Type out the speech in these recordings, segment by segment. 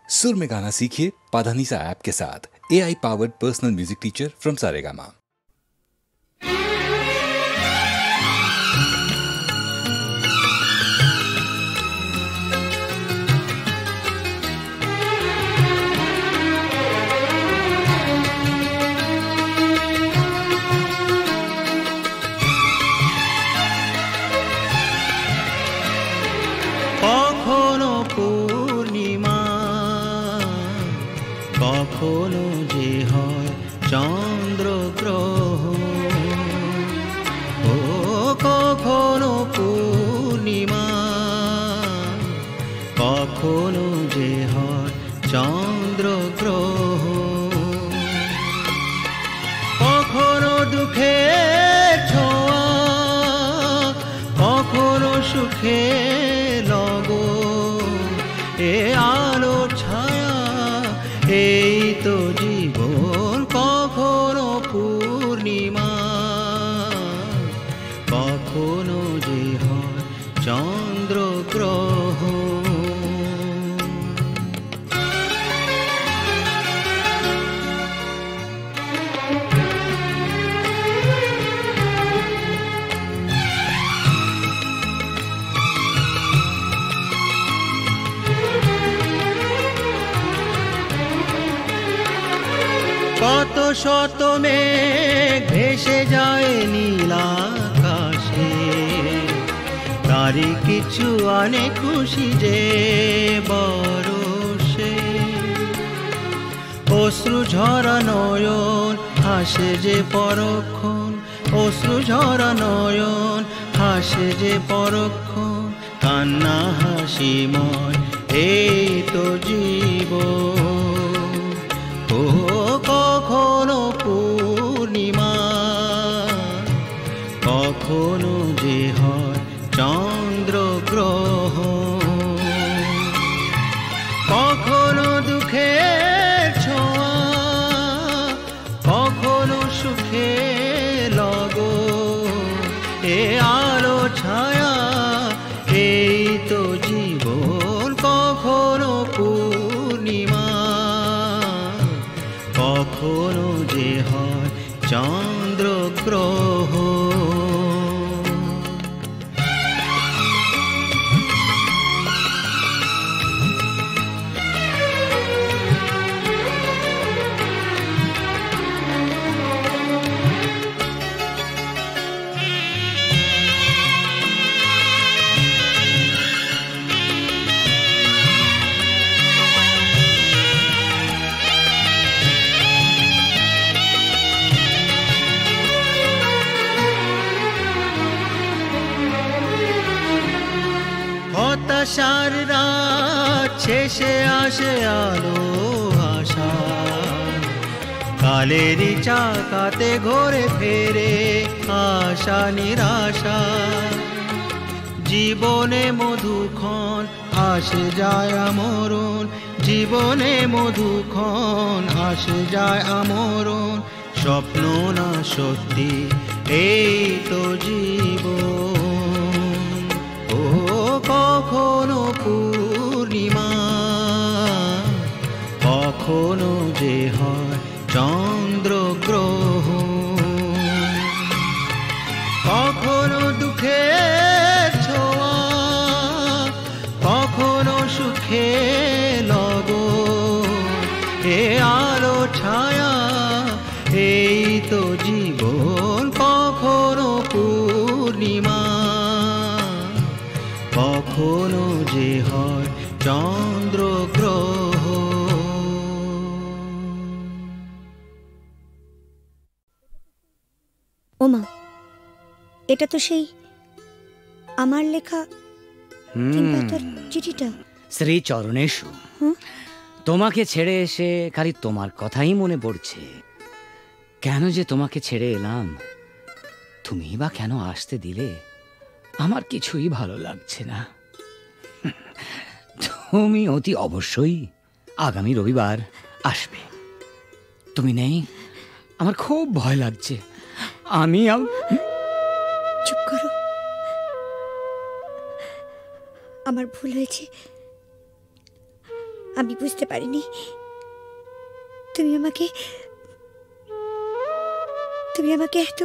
सुर में गाना सीखिए पाधानीसा ऐप के साथ। AI powered personal music teacher from Saregama. কখনো পূর্ণিমা, কখনো যে হয় চন্দ্রগ্রহণ। ও কখনো পূর্ণিমা, কখনো যে হয় চন্দ্রগ্রহণ। কখনো দুঃখের ছোঁয়া, কখনো সুখের লগন। এ আলো ছায়া এই তো জীবন। কখনো পূর্ণিমা, কখনো যে হয় চন্দ্রগ্রহণ। কত শত মেঘ ভেসে যায় নীল আকাশে, তারই কিছু আনে খুশি যে বরষে। অশ্রু ঝরা নয়ন হাসে যে পরক্ষণ, অশ্রু ঝরা নয়ন হাসে যে পরক্ষণ। কান্না হাসিময় এই তো জীবন। ও কখনো পূর্ণিমা, কখনো যে হয় চন্দ্রগ্রহণ। কখনো দুঃখের ছোঁয়া, কখনো সুখের লগন। এ আলো ছায়া এই তো জীবন। কখনো পূর্ণিমা, কখনো যে হয় চন্দ্রগ্রহণ। হতাশার রাত শেষে আসে আলো আশা, কালেরই চাকাতে ঘোরে ফেরে আশা নিরাশা। জীবনে মধুক্ষণ আসে যায় আমরণ, জীবনে মধুক্ষণ আসে যায় আমরণ। স্বপ্ন না সত্যি এই তো জীবন। ও কখনো পূর্ণিমা, কখনো যে হয় চন্দ্রগ্রহণ। কখনো দুঃখের ছোঁয়া, কখনো সুখের লগন। এ আলো ছায়া এই তো জীবন। কখনো পূর্ণিমা, কখনো যে হয় চন্দ্রগ্রহণ। ওমা, এটা তো সেই আমার লেখা চিঠিটা। শ্রী চরণেশু, তোমাকে ছেড়ে এসে খালি তোমার কথাই মনে পড়ছে। কেন যে তোমাকে ছেড়ে এলাম, তুমি বা কেন আসতে দিলে, আমার কিছুই ভালো লাগছে না। তুমি অতি অবশ্যই আগামী রবিবার আসবে। তুমি নেই, আমার খুব ভয় লাগছে। আমি চুপ করো, আমার ভুল হয়েছে। আমি বুঝতে পারিনি তুমি আমাকে এত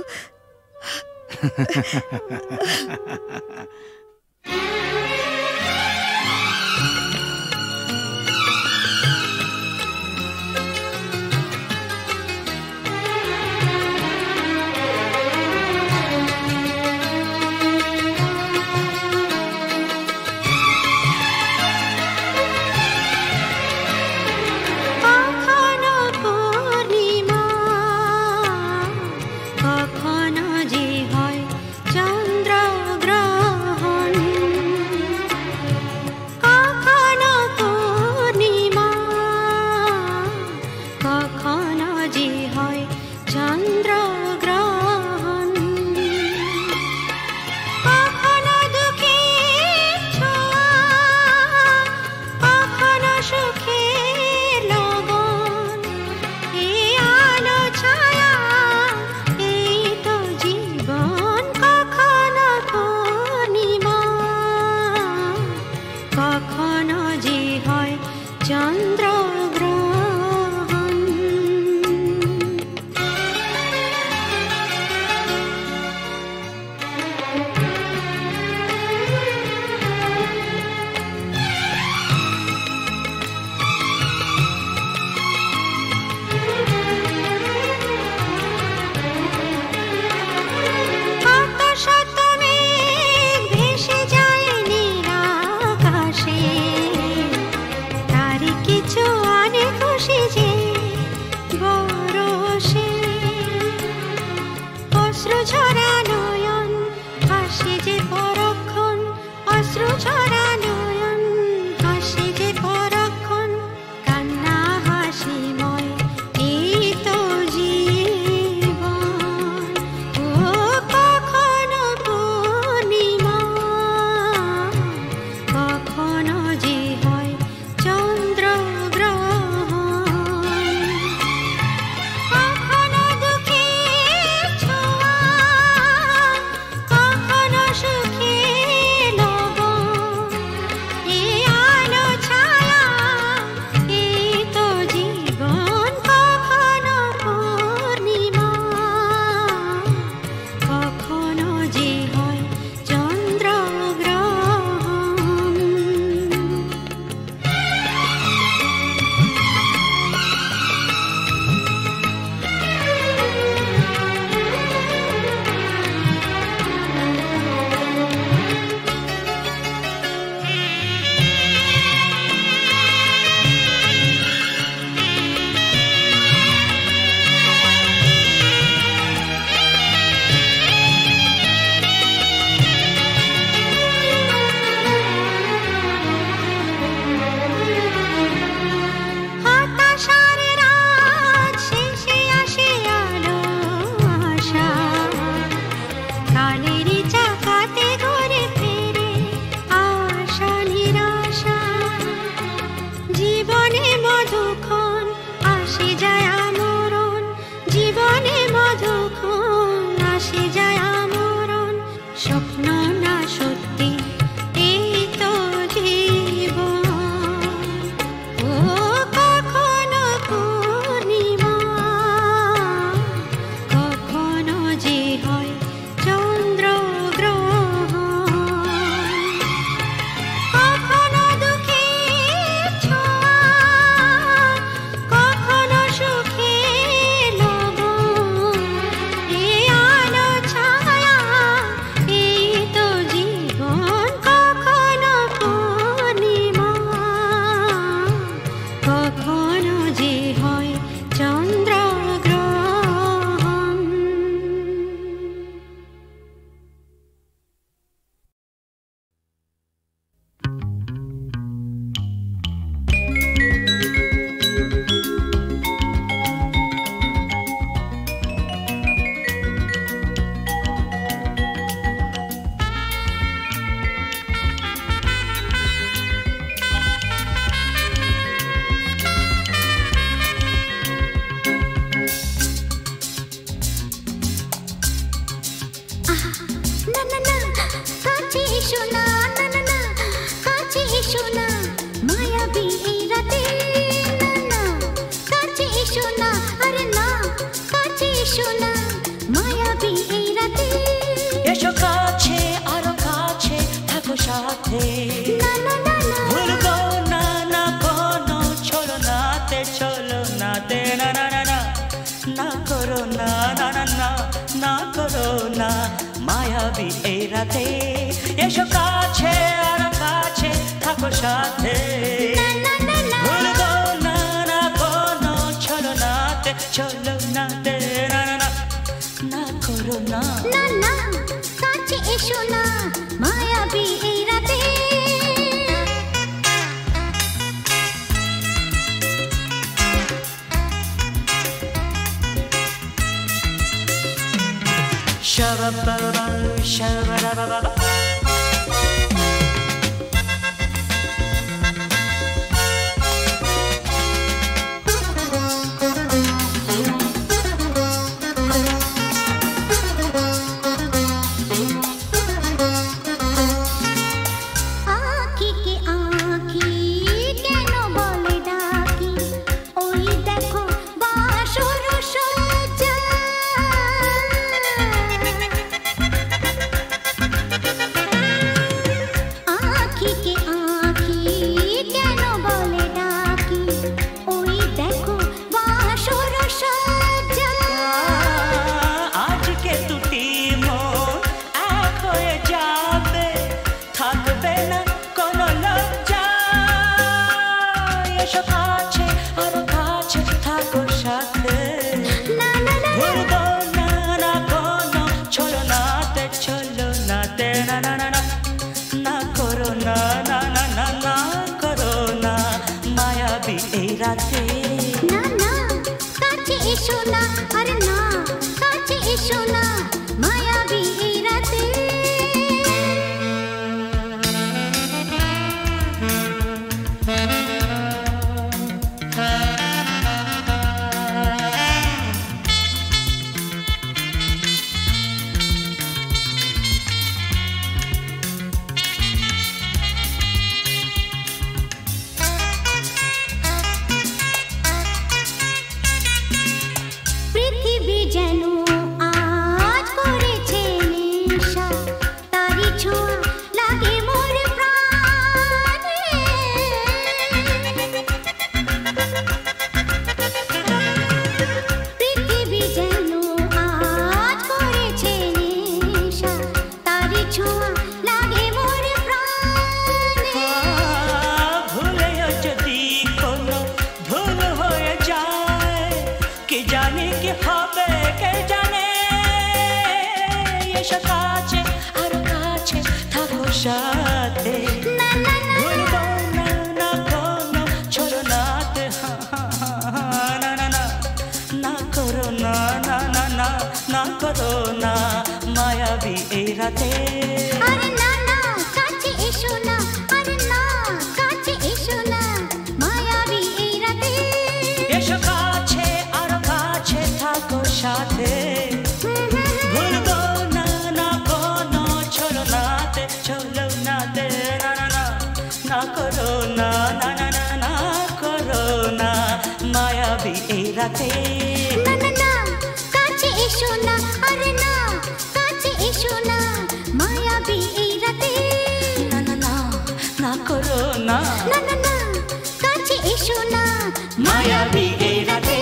সাথে ভুলবো না না কোনো ছলনাতে ছলনাতে না না না না না করো না না না না না করো না মায়াবী এই রাতে এসো কাছে আর কাছে থাকো সাথে ভুলবো না না কোনো ছলনাতে ছলনাতে না না না না করো না না না কাছে এসো না মায়াবী এই রাতে Shabba-ba-ba, shabba-ba-ba-ba. না না কাছে এসো না আরে না কাছে এসো না মায়াবী এই রাতে সাথে ভুলবো না না কোনো ছলনাতে না না না না করো না না না না না করো না মায়াবী এই রাতে আরে না না কাছে এসো না আরে না কাছে এসো না মায়াবী এই রাতে এসো কাছে আর কাছে থাকো সাথে ভুলবো না না কোনো ছলনাতে ছলনাতে না না না না করো না না না না না করো না মায়াবী এই রাতে না না না কাছে এসো না আরে না কাছে এসো না মায়াবী এই রাতে না না না না করো না না না না কাছে এসো না মায়াবী এই রাতে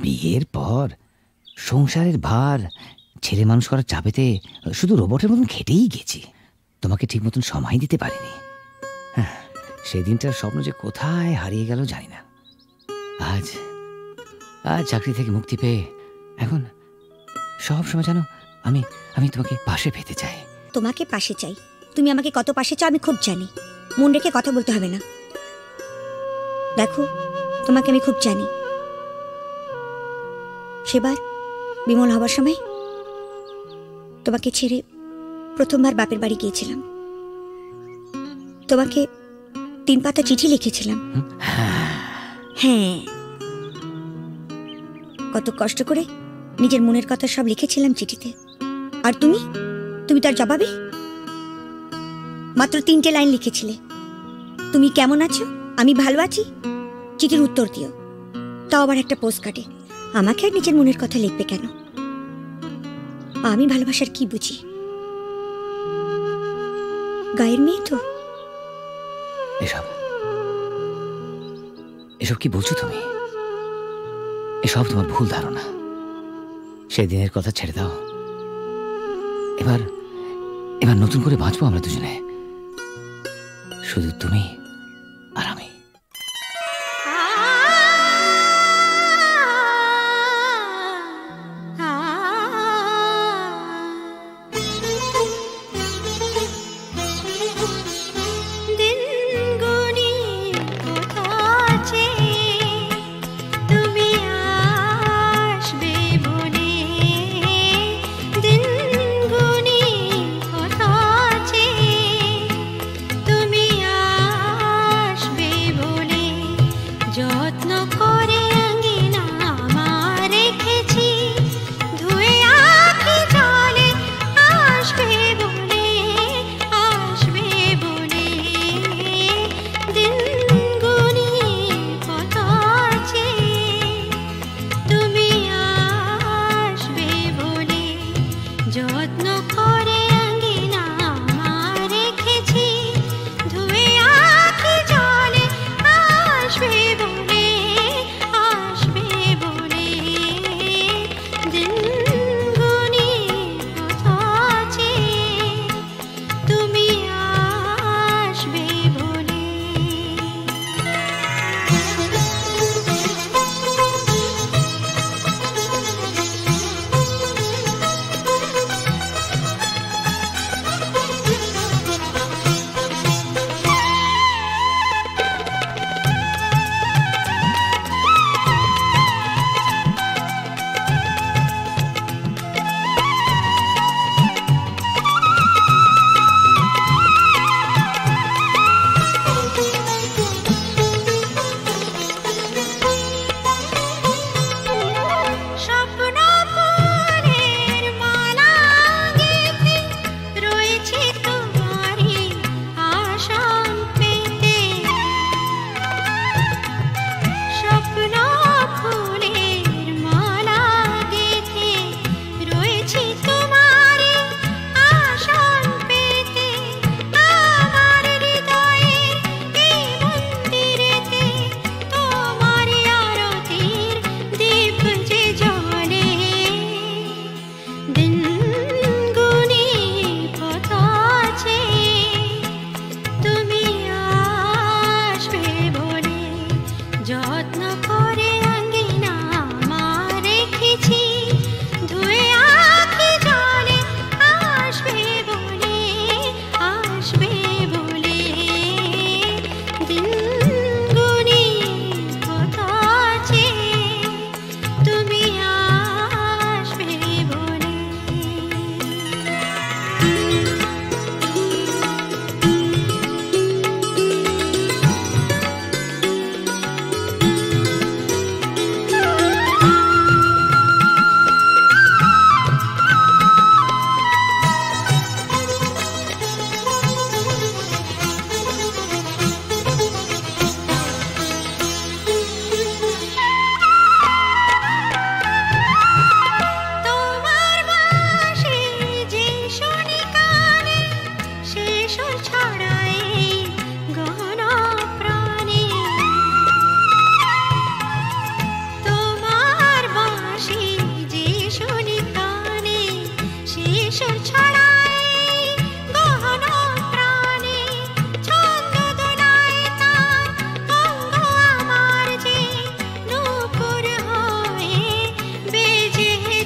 বিয়ের পর সংসারের ভার ছেলে মানুষ করার চাপেতে শুধু রোবটের মতন খেটেই গেছি, তোমাকে ঠিক মতন সময় দিতে পারিনি। সেই দিনটার স্বপ্ন যে কোথায় হারিয়ে গেল জানি না। আজ চাকরি থেকে মুক্তি পেয়ে এখন সব সময় জানো আমি আমি তোমাকে পাশে পেতে চাই। তোমাকে পাশে চাই, তুমি আমাকে কত পাশে চাও আমি খুব জানি। মন রেখে কথা বলতে হবে না। দেখো, তোমাকে আমি খুব জানি। সেবার বিমল হবার সময় তোমাকে ছেড়ে প্রথমবার বাপের বাড়ি গিয়েছিলাম। তোমাকে 3 পাতা চিঠি লিখেছিলাম। হ্যাঁ, কত কষ্ট করে নিজের মনের কথা সব লিখেছিলাম চিঠিতে। আর তুমি তার জবাবে মাত্র 3টে লাইন লিখেছিলে, তুমি কেমন আছো, আমি ভালো আছি, চিঠির উত্তর দিও। তাও আবার একটা পোস্ট কার্ডে। আমাকে আর নিজের মনের কথা লিখবে কেন? আমি ভালোবাসার কি বুঝি? গায়ের মেয়ে তো। এসব এসব কি বলছো তুমি? এসব তোমার ভুল ধারণা। সেদিনের কথা ছেড়ে দাও। এবার নতুন করে বাঁচবো আমরা দুজনে, শুধু তুমি আর আমি।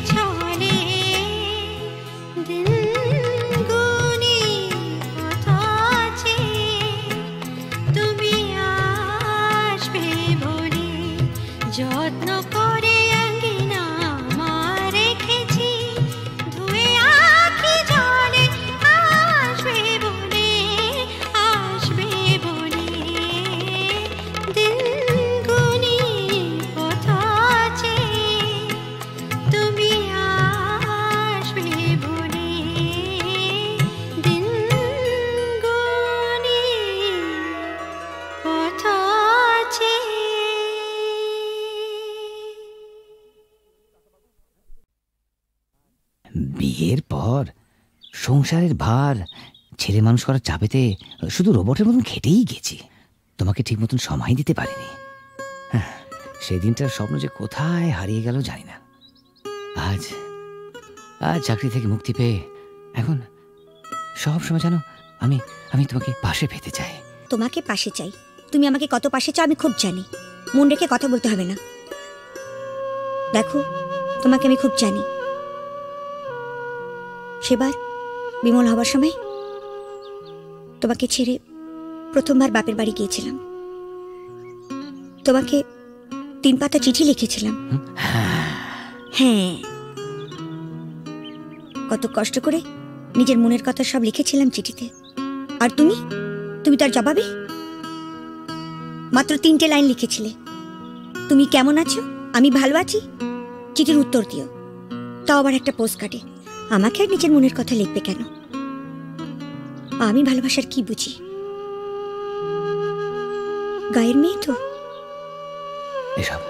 চলে বিয়ের পর সংসারের ভার ছেলে মানুষ করার চাপেতে শুধু রোবটের মতন খেটেই গেছি, তোমাকে ঠিক মতন সময় দিতে পারিনি। সেদিনটার স্বপ্ন যে কোথায় হারিয়ে গেল জানি না। আজ আজ চাকরি থেকে মুক্তি পেয়ে এখন সব সময় জানো আমি আমি তোমাকে পাশে পেতে চাই। তোমাকে পাশে চাই, তুমি আমাকে কত পাশে চাও আমি খুব জানি। মন রেখে কথা বলতে হবে না। দেখো, তোমাকে আমি খুব জানি। সেবার বিমল হবার সময় তোমাকে ছেড়ে প্রথমবার বাপের বাড়ি গিয়েছিলাম। তোমাকে 3 পাতা চিঠি লিখেছিলাম। হ্যাঁ, কত কষ্ট করে নিজের মনের কথা সব লিখেছিলাম চিঠিতে। আর তুমি তার জবাবে মাত্র 3টে লাইন লিখেছিলে, তুমি কেমন আছো, আমি ভালো আছি, চিঠির উত্তর দিও। তাও আবার একটা পোস্ট কার্ডে। আমাকে আর নিজের মনের কথা লিখবে কেন? আমি ভালোবাসার কি বুঝি? গায়ের মেয়ে তো। এসব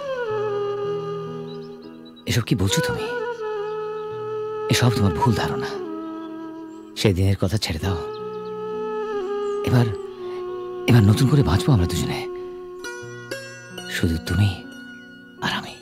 এসব কি বলছো তুমি? এসব তোমার ভুল ধারণা। সেদিনের কথা ছেড়ে দাও। এবার নতুন করে বাঁচবো আমরা দুজনে, শুধু তুমি আর আমি।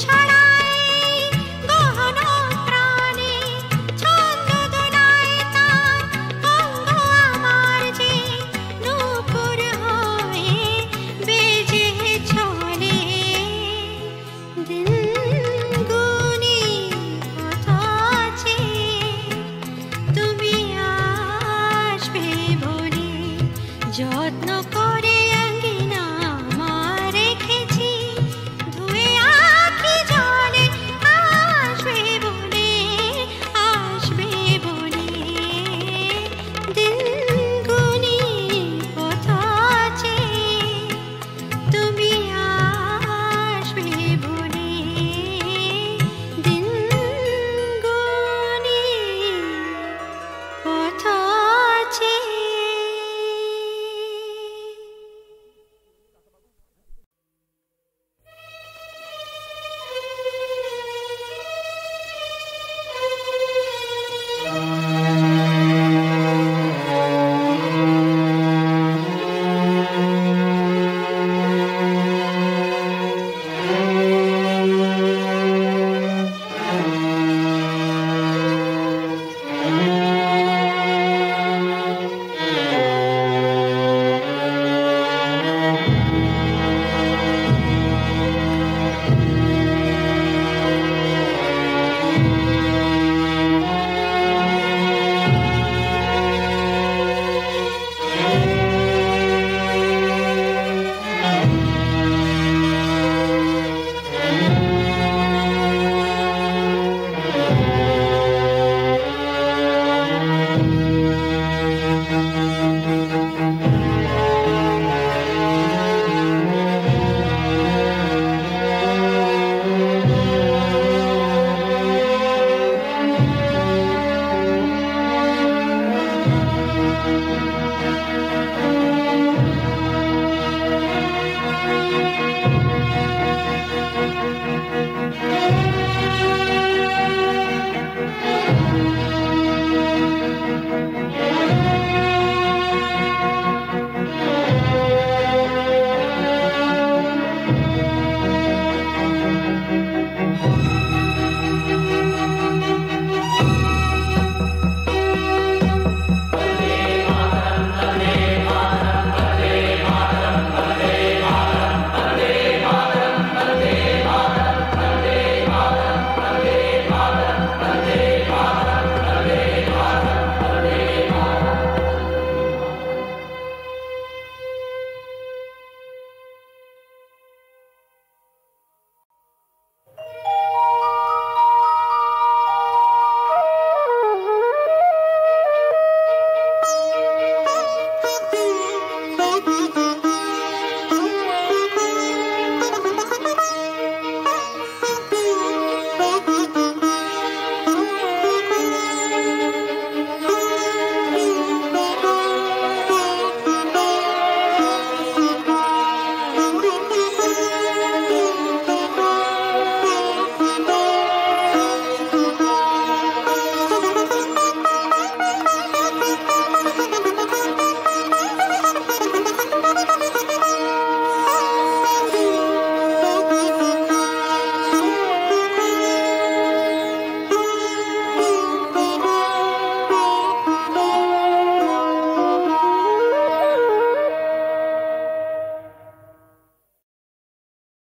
ছাড়া